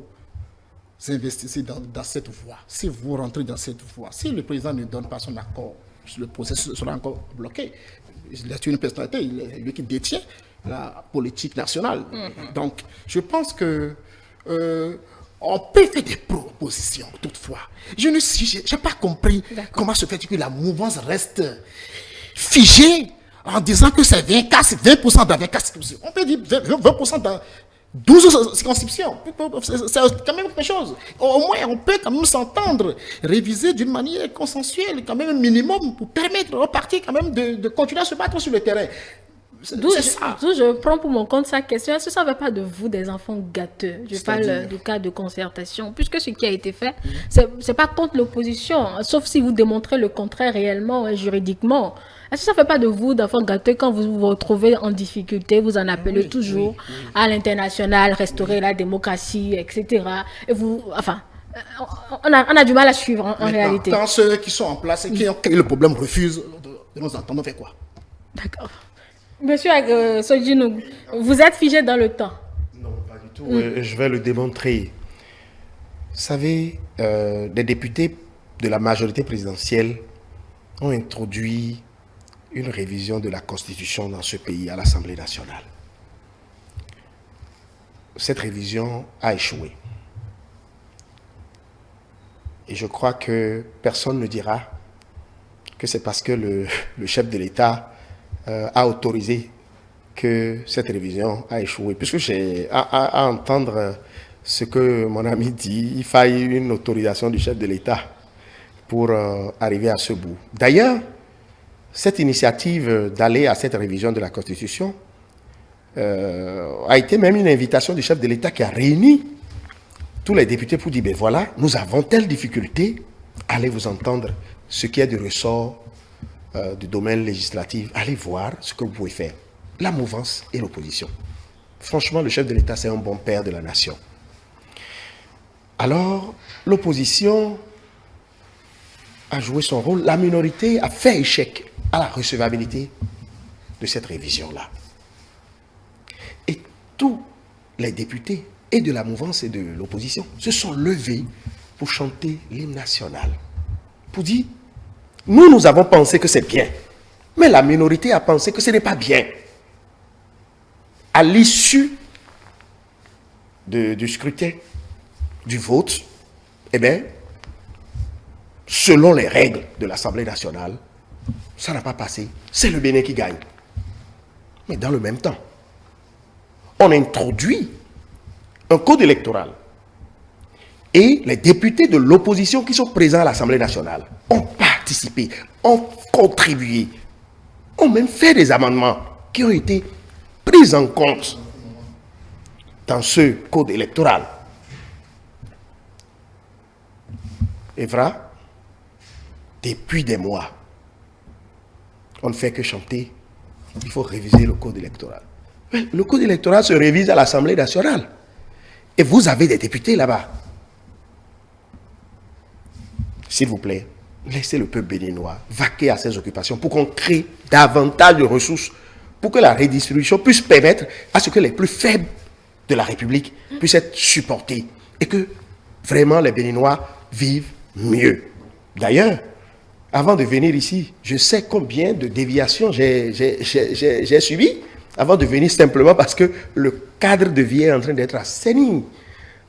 investissez dans cette voie, si vous rentrez dans cette voie, si le président ne donne pas son accord, le processus sera encore bloqué. Il est une personnalité, il est lui qui détient la politique nationale. Donc, je pense que on peut faire des propositions, toutefois. Je n'ai pas compris comment se fait que la mouvance reste figée en disant que c'est 20 cas, c'est 20% dans 20 cas. On peut dire 20% dans 12 circonscriptions. C'est quand même quelque chose. Au moins, on peut quand même s'entendre, réviser d'une manière consensuelle, quand même un minimum, pour permettre aux partis quand même de continuer à se battre sur le terrain. D'où je prends pour mon compte sa question. Est-ce que ça ne va pas de vous des enfants gâteux? Je parle du cas de concertation. Puisque ce qui a été fait, c'est pas contre l'opposition, sauf si vous démontrez le contraire réellement, juridiquement. Est-ce que ça ne fait pas de vous d'enfants gâteux quand vous vous retrouvez en difficulté, vous en appelez toujours à l'international, restaurer la démocratie, etc. Et vous, enfin, on a du mal à suivre en réalité. Quand ceux qui sont en place et qui ont créé le problème refusent de nous entendre, on fait quoi? D'accord. Monsieur Sodjinou, vous êtes figé dans le temps. Non, pas du tout. Je vais le démontrer. Vous savez, des députés de la majorité présidentielle ont introduit une révision de la Constitution dans ce pays à l'Assemblée nationale. Cette révision a échoué. Et je crois que personne ne dira que c'est parce que le chef de l'État a autorisé que cette révision a échoué. Puisque à entendre ce que mon ami dit, il faille une autorisation du chef de l'État pour arriver à ce bout. D'ailleurs, cette initiative d'aller à cette révision de la Constitution a été même une invitation du chef de l'État qui a réuni tous les députés pour dire, ben voilà, nous avons telle difficulté, allez vous entendre ce qui est du ressort du domaine législatif, allez voir ce que vous pouvez faire. La mouvance et l'opposition. Franchement, le chef de l'État, c'est un bon père de la nation. Alors, l'opposition a joué son rôle. La minorité a fait échec à la recevabilité de cette révision-là. Et tous les députés, et de la mouvance et de l'opposition, se sont levés pour chanter l'hymne national. Pour dire, nous avons pensé que c'est bien, mais la minorité a pensé que ce n'est pas bien. À l'issue du scrutin, du vote, eh bien, selon les règles de l'Assemblée nationale, ça n'a pas passé. C'est le Bénin qui gagne. Mais dans le même temps, on introduit un code électoral. Et les députés de l'opposition qui sont présents à l'Assemblée nationale ont participé, ont contribué, ont même fait des amendements qui ont été pris en compte dans ce code électoral. Evra, depuis des mois, on ne fait que chanter, il faut réviser le code électoral. Mais le code électoral se révise à l'Assemblée nationale. Et vous avez des députés là-bas. S'il vous plaît, laissez le peuple béninois vaquer à ses occupations pour qu'on crée davantage de ressources, pour que la redistribution puisse permettre à ce que les plus faibles de la République puissent être supportés et que vraiment les Béninois vivent mieux. D'ailleurs, avant de venir ici, je sais combien de déviations j'ai subies avant de venir simplement parce que le cadre de vie est en train d'être assaini.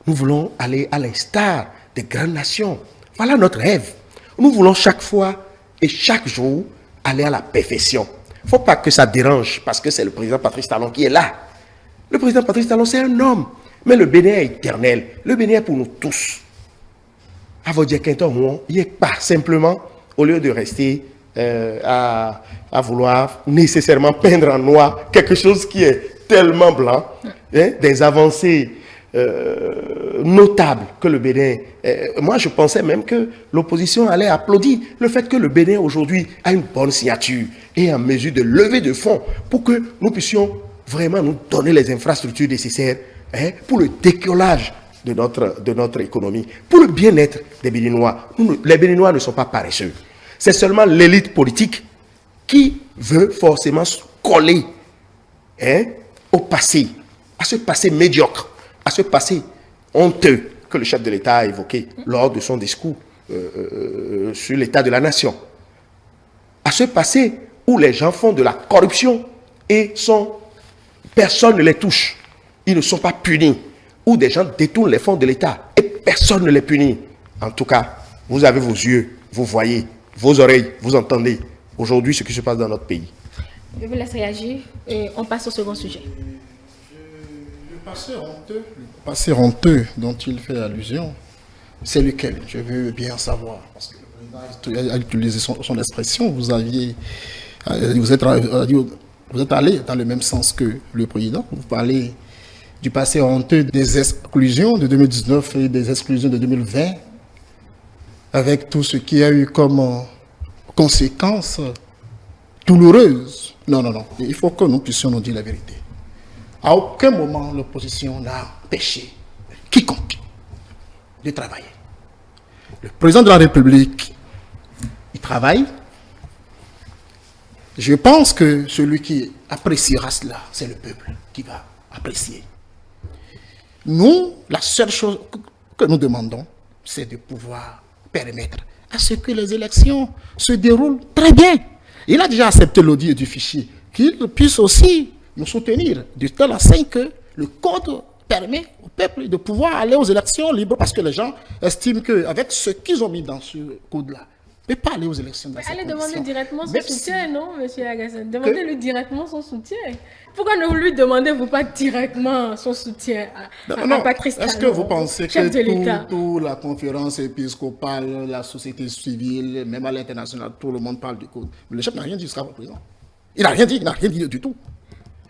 Nous voulons aller à l'instar des grandes nations. Voilà notre rêve. Nous voulons chaque fois et chaque jour aller à la perfection. Il ne faut pas que ça dérange parce que c'est le président Patrice Talon qui est là. Le président Patrice Talon, c'est un homme. Mais le Bénin est éternel. Le Bénin est pour nous tous. À vous dire qu'il n'y a pas simplement, au lieu de rester à vouloir nécessairement peindre en noir quelque chose qui est tellement blanc, hein, des avancées notable que le Bénin... moi, je pensais même que l'opposition allait applaudir le fait que le Bénin, aujourd'hui, a une bonne signature et est en mesure de lever de fonds pour que nous puissions vraiment nous donner les infrastructures nécessaires pour le décollage de notre économie, pour le bien-être des Béninois. Les Béninois ne sont pas paresseux. C'est seulement l'élite politique qui veut forcément se coller au passé, à ce passé médiocre, à ce passé honteux que le chef de l'État a évoqué lors de son discours sur l'état de la nation. À ce passé où les gens font de la corruption et personne ne les touche. Ils ne sont pas punis. Où des gens détournent les fonds de l'État et personne ne les punit. En tout cas, vous avez vos yeux, vous voyez, vos oreilles, vous entendez aujourd'hui ce qui se passe dans notre pays. Je vous laisse réagir et on passe au second sujet. Le passé honteux dont il fait allusion, c'est lequel? Je veux bien savoir. Parce que le président a utilisé son expression. Vous êtes allé dans le même sens que le président. Vous parlez du passé honteux des exclusions de 2019 et des exclusions de 2020, avec tout ce qui a eu comme conséquence douloureuse. Non. Il faut que nous puissions nous dire la vérité. À aucun moment, l'opposition n'a empêché quiconque de travailler. Le président de la République, il travaille. Je pense que celui qui appréciera cela, c'est le peuple qui va apprécier. Nous, la seule chose que nous demandons, c'est de pouvoir permettre à ce que les élections se déroulent très bien. Il a déjà accepté l'audit du fichier, qu'il puisse aussi nous soutenir de telle sorte que le code permet au peuple de pouvoir aller aux élections libres, parce que les gens estiment qu'avec ce qu'ils ont mis dans ce code-là, ne peut pas aller aux élections. Allez demander directement son soutien, non, M. Agassane? Demandez-lui directement son soutien. Pourquoi ne lui demandez-vous pas directement son soutien à Patrice Talon? Est-ce que vous pensez que toute la conférence épiscopale, la société civile, même à l'international, tout le monde parle du code? Mais le chef n'a rien dit jusqu'à présent. Il n'a rien dit du tout.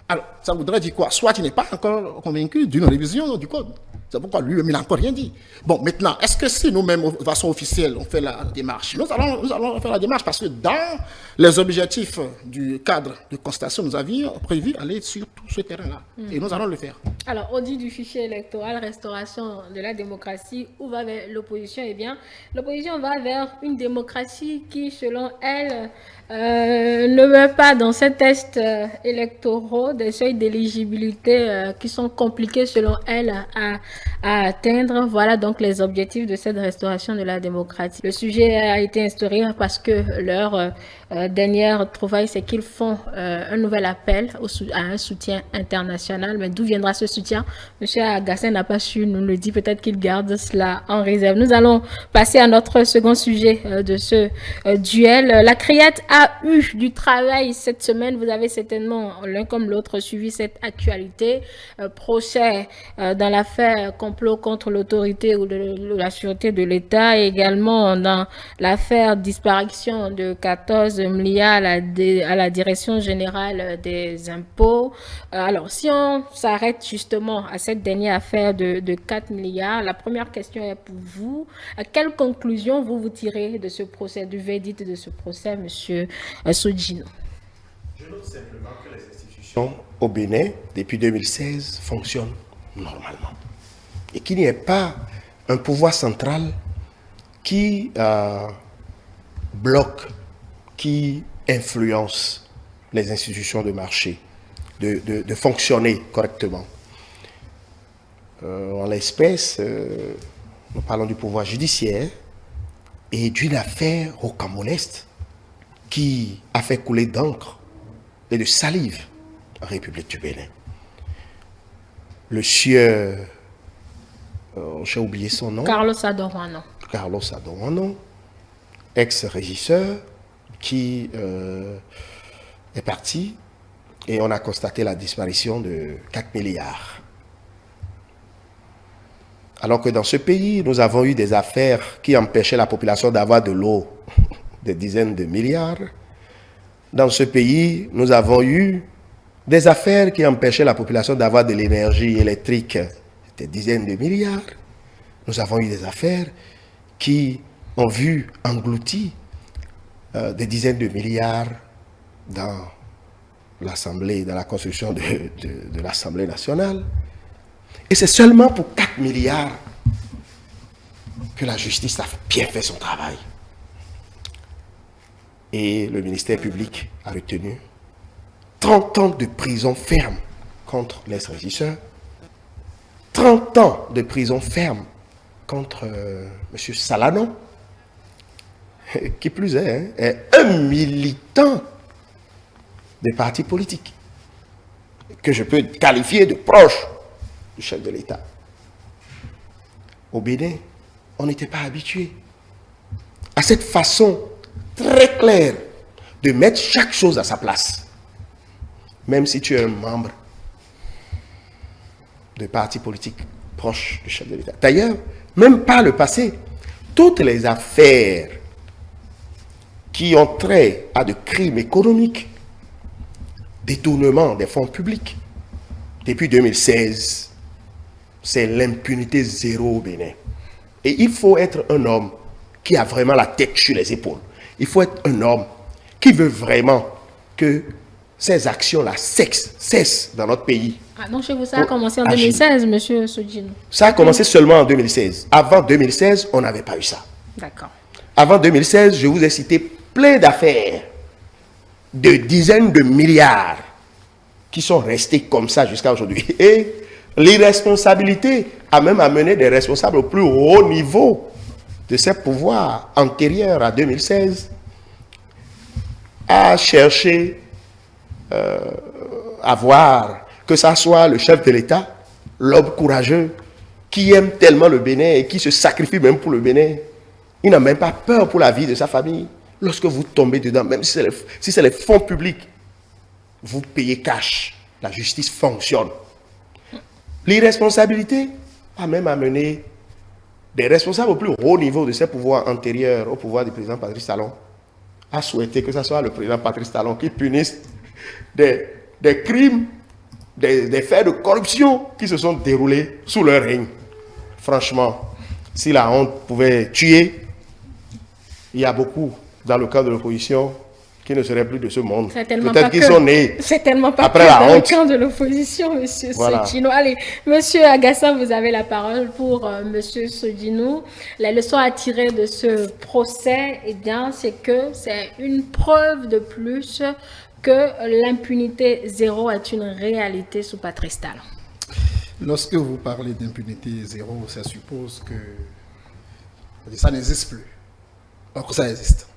Alors, ça voudrait dire quoi? Soit il n'est pas encore convaincu d'une révision du code. C'est pourquoi lui-même, il n'a encore rien dit. Bon, maintenant, est-ce que si nous-mêmes, de façon officielle, on fait la démarche? Nous allons faire la démarche parce que dans les objectifs du cadre de constatation, nous avions prévu aller sur tout ce terrain-là. Et nous allons le faire. Alors, audit du fichier électoral, restauration de la démocratie, où va l'opposition? Eh bien, l'opposition va vers une démocratie qui, selon elle, ne veut pas dans ces tests électoraux des seuils d'éligibilité qui sont compliqués selon elle à atteindre. Voilà donc les objectifs de cette restauration de la démocratie. Le sujet a été instauré parce que leur dernière trouvaille, c'est qu'ils font un nouvel appel à un soutien international. Mais d'où viendra ce soutien? Monsieur Agassane n'a pas su nous le dire. Peut-être qu'il garde cela en réserve. Nous allons passer à notre second sujet de ce duel. La Criette a eu du travail cette semaine. Vous avez certainement, l'un comme l'autre, suivi cette actualité. Procès dans l'affaire complot contre l'autorité ou de la sûreté de l'État, et également dans l'affaire disparition de 14 milliards à la direction générale des impôts. Alors, si on s'arrête justement à cette dernière affaire de 4 milliards, la première question est pour vous. À quelle conclusion vous tirez de ce procès, du verdict de ce procès, monsieur Sodjino? Je note simplement que les institutions au Bénin, depuis 2016, fonctionnent normalement. Et qu'il n'y ait pas un pouvoir central qui bloque, qui influence les institutions de marché de fonctionner correctement. En l'espèce, nous parlons du pouvoir judiciaire et d'une affaire rocambolesque qui a fait couler d'encre et de salive en République du Bénin. Le sieur, j'ai oublié son nom. Carlos Adorano. Carlos Adorano, ex-régisseur, qui est parti et on a constaté la disparition de 4 milliards. Alors que dans ce pays, nous avons eu des affaires qui empêchaient la population d'avoir de l'eau, des dizaines de milliards. Dans ce pays, nous avons eu des affaires qui empêchaient la population d'avoir de l'énergie électrique, des dizaines de milliards. Nous avons eu des affaires qui ont vu englouti des dizaines de milliards dans l'Assemblée, dans la construction de l'Assemblée nationale. Et c'est seulement pour 4 milliards que la justice a bien fait son travail. Et le ministère public a retenu 30 ans de prison ferme contre les régisseurs, 30 ans de prison ferme contre M. Salanon, qui plus est un militant des partis politiques, que je peux qualifier de proche du chef de l'État. Au Bénin, on n'était pas habitué à cette façon très claire de mettre chaque chose à sa place. même si tu es un membre de parti politique proche du chef de l'État. D'ailleurs, même par le passé, toutes les affaires qui ont trait à de crimes économiques, détournement des fonds publics, depuis 2016, c'est l'impunité zéro au Bénin. Et il faut être un homme qui a vraiment la tête sur les épaules. Il faut être un homme qui veut vraiment que ces actions-là cessent dans notre pays. Ah, donc chez vous, ça a commencé en 2016, monsieur Sodjino? Ça a commencé seulement en 2016. Avant 2016, on n'avait pas eu ça. D'accord. Avant 2016, je vous ai cité plein d'affaires de dizaines de milliards qui sont restés comme ça jusqu'à aujourd'hui. Et l'irresponsabilité a même amené des responsables au plus haut niveau de ces pouvoirs antérieurs à 2016 à chercher à voir que ça soit le chef de l'État, l'homme courageux, qui aime tellement le Bénin et qui se sacrifie même pour le Bénin. Il n'a même pas peur pour la vie de sa famille. Lorsque vous tombez dedans, même si c'est les fonds publics, vous payez cash. La justice fonctionne. L'irresponsabilité a même amené des responsables au plus haut niveau de ces pouvoirs antérieurs au pouvoir du président Patrice Talon à souhaiter que ce soit le président Patrice Talon qui punisse des crimes, des faits de corruption qui se sont déroulés sous leur règne. Franchement, si la honte pouvait tuer, il y a beaucoup dans le cadre de l'opposition qui ne seraient plus de ce monde. Peut-être qu'ils sont nés après la honte. Dans le camp de l'opposition, monsieur Sodjino. Allez, monsieur Agassa, vous avez la parole pour monsieur Sodjino. La leçon à tirer de ce procès, eh bien, c'est que c'est une preuve de plus que l'impunité zéro est une réalité sous Patrice Talon. Lorsque vous parlez d'impunité zéro, ça suppose que ça n'existe plus. Or que ça existe.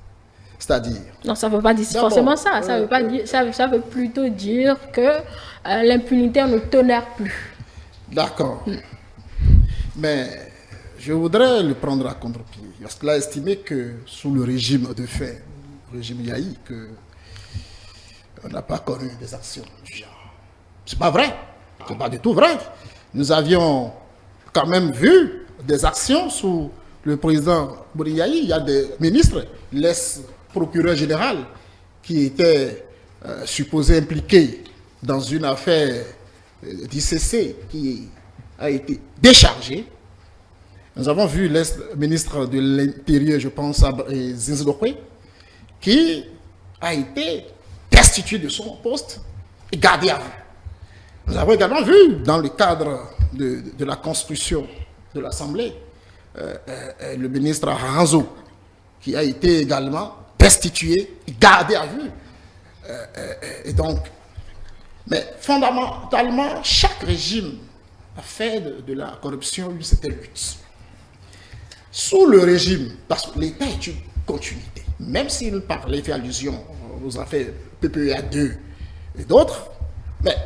C'est-à-dire... Non, ça ne veut pas dire forcément ça. Ça veut pas dire, ça veut plutôt dire que l'impunité ne tolère plus. D'accord. Mais je voudrais le prendre à contre-pied. Parce qu'il a estimé que sous le régime de fait, le régime Yahi, on n'a pas connu des actions du genre. C'est pas vrai. C'est pas du tout vrai. Nous avions quand même vu des actions sous le président Bouriyahi. Il y a des ministres, l'ex-procureur général, qui était supposé impliqué dans une affaire d'ICC qui a été déchargé. Nous avons vu l'ex-ministre de l'Intérieur, je pense à Zinzidokwe, qui a été destitué de son poste et gardé à vue. Nous avons également vu, dans le cadre de la construction de l'Assemblée, le ministre Aranzo, qui a été également destitué et gardé à vue. Et donc, mais fondamentalement, chaque régime a fait de la corruption une certaine lutte. Sous le régime, parce que l'État est une continuité, même s'il parlait, fait allusion aux affaires PPA 2 et d'autres, mais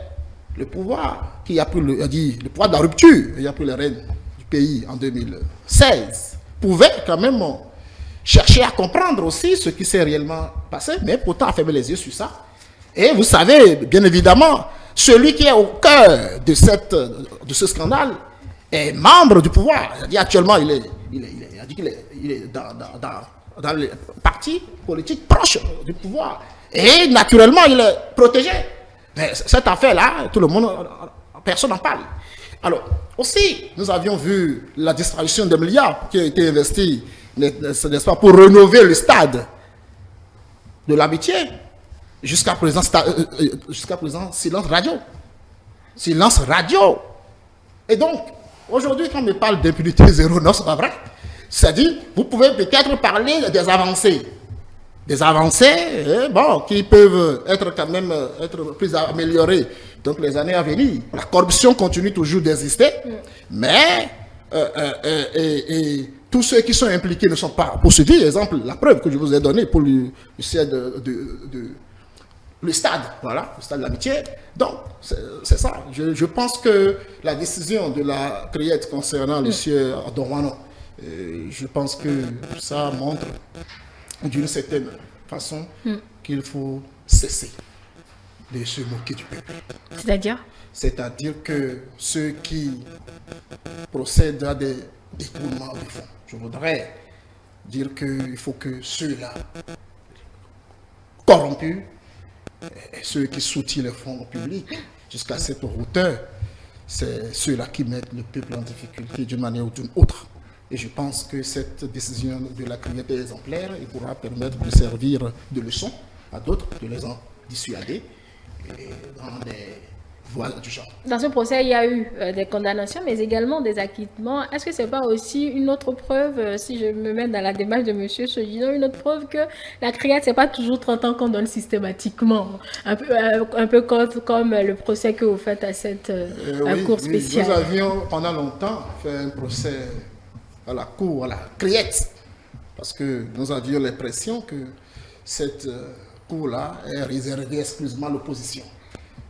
le pouvoir qui a pris le pouvoir de la rupture, il a pris les rênes du pays en 2016, pouvait quand même chercher à comprendre aussi ce qui s'est réellement passé, mais pourtant a fermé les yeux sur ça. Et vous savez, bien évidemment, celui qui est au cœur de ce scandale est membre du pouvoir. Actuellement, il est dans les partis politiques proches du pouvoir. Et naturellement, il est protégé. Mais cette affaire-là, tout le monde, personne n'en parle. Alors, aussi, nous avions vu la distribution de milliards qui a été investie, n'est-ce pas, pour rénover le stade de l'Amitié. Jusqu'à présent, silence radio. Silence radio. Et donc, aujourd'hui, quand on me parle d'impunité zéro, non, c'est pas vrai. C'est-à-dire, vous pouvez peut-être parler des avancées. Des avancées, bon, qui peuvent être quand même plus améliorées. Donc, les années à venir, la corruption continue toujours d'exister, mais tous ceux qui sont impliqués ne sont pas poursuivis. Exemple, la preuve que je vous ai donnée pour le stade, voilà, le stade de l'Amitié. Donc, c'est ça. Je pense que la décision de la CRIET concernant le sieur Dormano, je pense que ça montre d'une certaine façon qu'il faut cesser. de se moquer du peuple. C'est-à-dire? C'est-à-dire que ceux qui procèdent à des détournements de fonds, je voudrais dire qu'il faut que ceux-là corrompus, et ceux qui soutiennent les fonds publics jusqu'à cette hauteur, c'est ceux-là qui mettent le peuple en difficulté d'une manière ou d'une autre. Et je pense que cette décision de la criminalité exemplaire il pourra permettre de servir de leçon à d'autres, de les en dissuader et dans des voies du genre. Dans ce procès, il y a eu des condamnations, mais également des acquittements. Est-ce que ce n'est pas aussi une autre preuve, si je me mets dans la démarche de M. Sodino, une autre preuve que la criade, ce n'est pas toujours 30 ans qu'on donne systématiquement, un peu comme le procès que vous faites à cette cour spéciale. Nous avions pendant longtemps fait un procès à la cour, à la criette, parce que nous avions l'impression que cette cour-là est réservée exclusivement à l'opposition.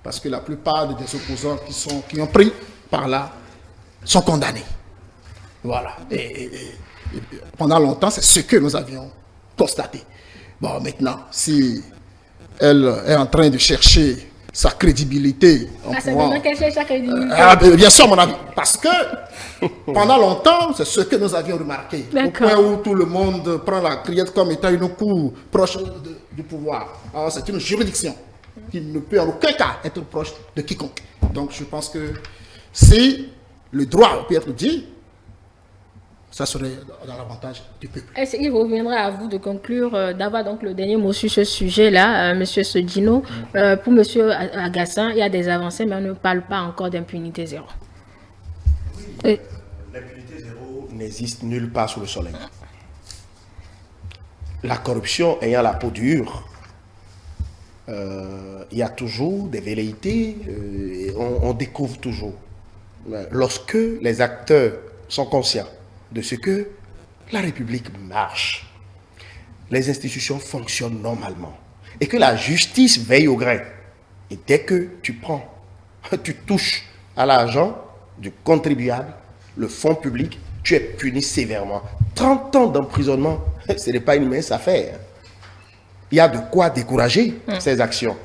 Parce que la plupart des opposants qui ont pris par là sont condamnés. Voilà. Et pendant longtemps, c'est ce que nous avions constaté. Bon, maintenant, si elle est en train de chercher sa crédibilité... c'est maintenant qu'elle cherche sa bien crédibilité. sûr, mon ami. Parce que pendant longtemps, c'est ce que nous avions remarqué. Au point où tout le monde prend la criette comme étant une cour proche du pouvoir. Alors, c'est une juridiction qui ne peut en aucun cas être proche de quiconque. Donc je pense que si le droit peut être dit, ça serait dans l'avantage du peuple. Est-ce qu'il reviendra à vous de conclure, d'avoir donc le dernier mot sur ce sujet-là, M. Sodino? Pour M. Agassan, il y a des avancées, mais on ne parle pas encore d'impunité zéro. Oui, l'impunité zéro n'existe nulle part sous le soleil. La corruption ayant la peau dure, il y a toujours des velléités, on découvre toujours. Lorsque les acteurs sont conscients de ce que la République marche, les institutions fonctionnent normalement, et que la justice veille au grain, et dès que tu touches à l'argent du contribuable, le fonds public, tu es puni sévèrement. 30 ans d'emprisonnement, ce n'est pas une mince affaire. Il y a de quoi décourager ces actions.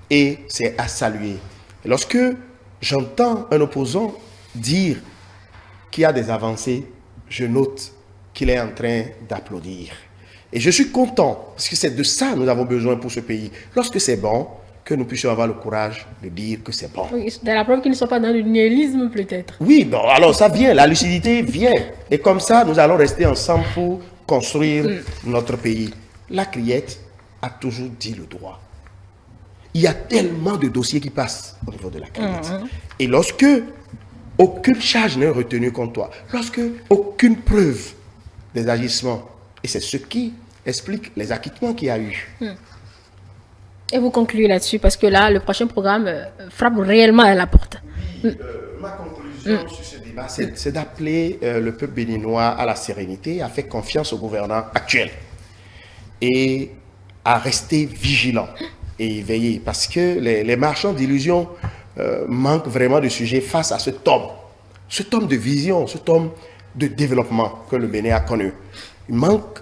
Et c'est à saluer. Lorsque j'entends un opposant dire qu'il y a des avancées, je note qu'il est en train d'applaudir. Et je suis content, parce que c'est de ça que nous avons besoin pour ce pays. Lorsque c'est bon, que nous puissions avoir le courage de dire que c'est bon. Oui, c'est la preuve qu'ils ne sont pas dans le nihilisme, peut-être. Oui, bon, alors ça vient, la lucidité vient. Et comme ça, nous allons rester ensemble pour construire notre pays. La criette a toujours dit le droit. Il y a tellement de dossiers qui passent au niveau de la criette. Et lorsque aucune charge n'est retenue contre toi, lorsque aucune preuve des agissements, et c'est ce qui explique les acquittements qu'il y a eu. Et vous concluez là-dessus, parce que là, le prochain programme frappe réellement à la porte. Ma conclusion sur ce débat, c'est d'appeler le peuple béninois à la sérénité, à faire confiance au gouvernement actuel et à rester vigilant et veiller, parce que les marchands d'illusions manquent vraiment de sujets face à cet homme de vision, cet homme de développement que le Bénin a connu. Il manque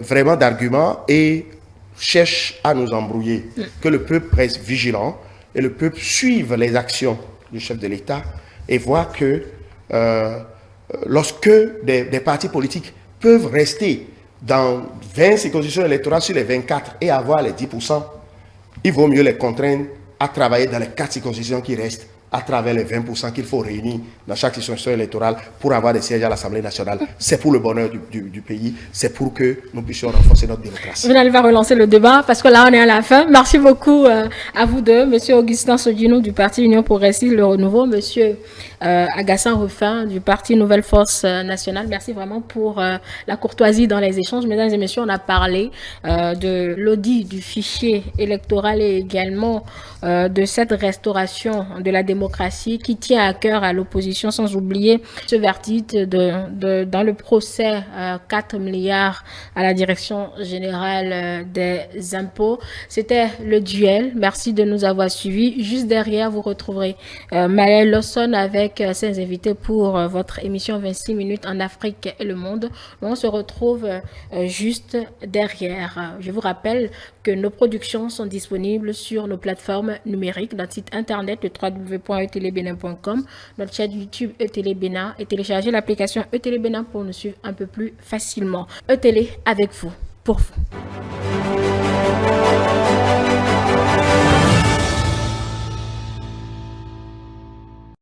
vraiment d'arguments et cherche à nous embrouiller. Que le peuple reste vigilant et le peuple suive les actions du chef de l'État et voit que lorsque des partis politiques peuvent rester dans 20 circonscriptions électorales sur les 24 et avoir les 10%, il vaut mieux les contraindre à travailler dans les 4 circonscriptions qui restent à travers les 20% qu'il faut réunir dans chaque circonscription électorale pour avoir des sièges à l'Assemblée nationale. C'est pour le bonheur du pays, c'est pour que nous puissions renforcer notre démocratie. Vous n'allez pas relancer le débat parce que là, on est à la fin. Merci beaucoup à vous deux, M. Augustin Sodino du Parti Union Progressive Le Renouveau, M. Agassan Rufin du Parti Nouvelle Force Nationale. Merci vraiment pour la courtoisie dans les échanges. Mesdames et messieurs, on a parlé de l'audit du fichier électoral et également de cette restauration de la démocratie démocratie qui tient à cœur à l'opposition, sans oublier ce verdict dans le procès 4 milliards à la Direction générale des impôts. C'était le duel. Merci de nous avoir suivis. Juste derrière, vous retrouverez Maëlle Lawson avec ses invités pour votre émission 26 minutes en Afrique et le monde. On se retrouve juste derrière. Je vous rappelle que nos productions sont disponibles sur nos plateformes numériques, notre site internet le www.etélébenin.com, notre chaîne YouTube eTélé-Bénin et télécharger l'application eTélé-Bénin pour nous suivre un peu plus facilement. eTélé avec vous, pour vous.